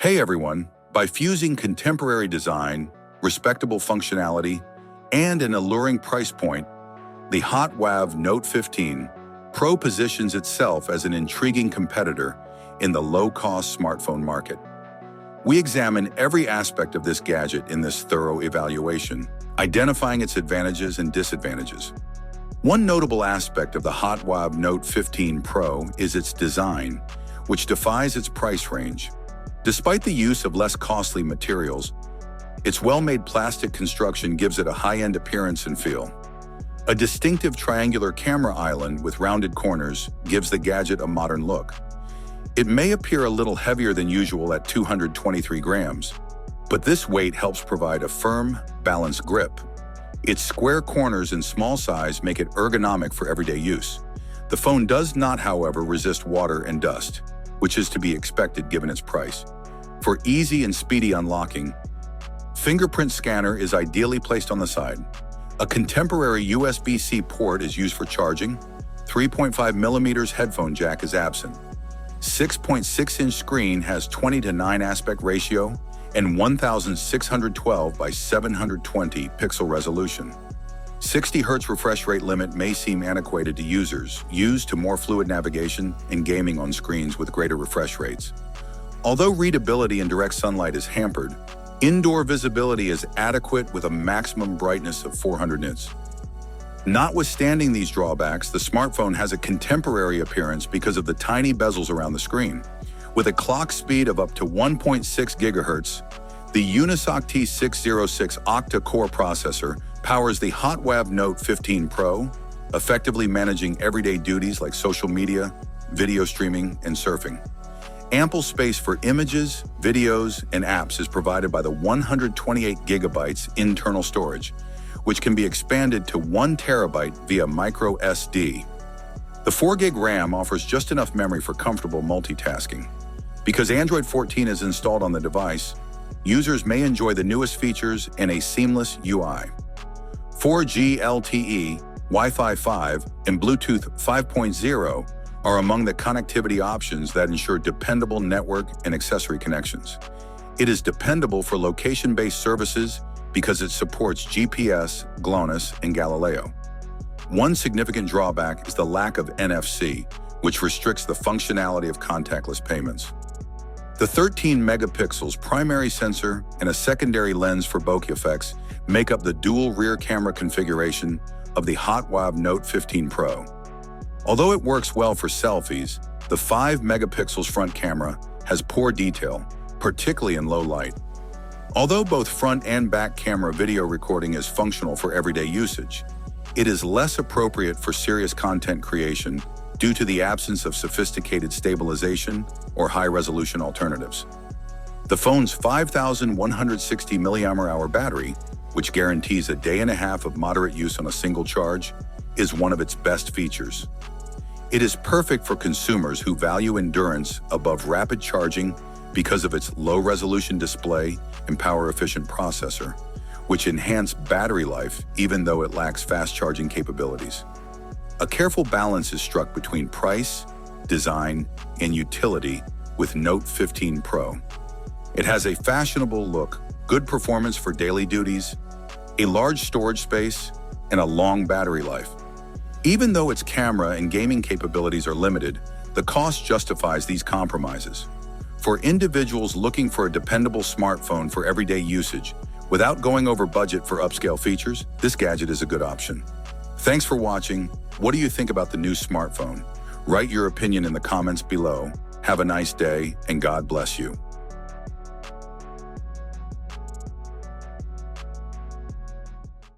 Hey everyone, by fusing contemporary design, respectable functionality, and an alluring price point, the HOTWAV Note 15 Pro positions itself as an intriguing competitor in the low-cost smartphone market. We examine every aspect of this gadget in this thorough evaluation, identifying its advantages and disadvantages. One notable aspect of the HOTWAV Note 15 Pro is its design, which defies its price range. Despite the use of less costly materials, its well-made plastic construction gives it a high-end appearance and feel. A distinctive triangular camera island with rounded corners gives the gadget a modern look. It may appear a little heavier than usual at 223 grams, but this weight helps provide a firm, balanced grip. Its square corners and small size make it ergonomic for everyday use. The phone does not, however, resist water and dust, which is to be expected given its price. For easy and speedy unlocking, fingerprint scanner is ideally placed on the side. A contemporary USB-C port is used for charging. 3.5mm headphone jack is absent. 6.6-inch screen has 20:9 aspect ratio and 1612 by 720 pixel resolution. 60 Hz refresh rate limit may seem antiquated to users used to more fluid navigation and gaming on screens with greater refresh rates. Although readability in direct sunlight is hampered, indoor visibility is adequate with a maximum brightness of 400 nits. Notwithstanding these drawbacks, the smartphone has a contemporary appearance because of the tiny bezels around the screen. With a clock speed of up to 1.6 GHz, the Unisoc T606 octa-core processor powers the HOTWAV Note 15 Pro, effectively managing everyday duties like social media, video streaming, and surfing. Ample space for images, videos, and apps is provided by the 128 GB internal storage, which can be expanded to 1 TB via micro SD. The 4 GB RAM offers just enough memory for comfortable multitasking. Because Android 14 is installed on the device, users may enjoy the newest features and a seamless UI. 4G LTE, Wi-Fi 5, and Bluetooth 5.0 are among the connectivity options that ensure dependable network and accessory connections. It is dependable for location-based services because it supports GPS, GLONASS, and Galileo. One significant drawback is the lack of NFC, which restricts the functionality of contactless payments. The 13 megapixels primary sensor and a secondary lens for bokeh effects make up the dual rear camera configuration of the HOTWAV Note 15 Pro. Although it works well for selfies, the 5 megapixels front camera has poor detail, particularly in low light. Although both front and back camera video recording is functional for everyday usage, it is less appropriate for serious content creation due to the absence of sophisticated stabilization or high-resolution alternatives. The phone's 5,160 mAh battery, which guarantees a day and a half of moderate use on a single charge, is one of its best features. It is perfect for consumers who value endurance above rapid charging because of its low-resolution display and power-efficient processor, which enhance battery life even though it lacks fast charging capabilities. A careful balance is struck between price, design, and utility with Note 15 Pro. It has a fashionable look, good performance for daily duties, a large storage space, and a long battery life. Even though its camera and gaming capabilities are limited, the cost justifies these compromises. For individuals looking for a dependable smartphone for everyday usage, without going over budget for upscale features, this gadget is a good option. Thanks for watching. What do you think about the new smartphone? Write your opinion in the comments below. Have a nice day, and God bless you.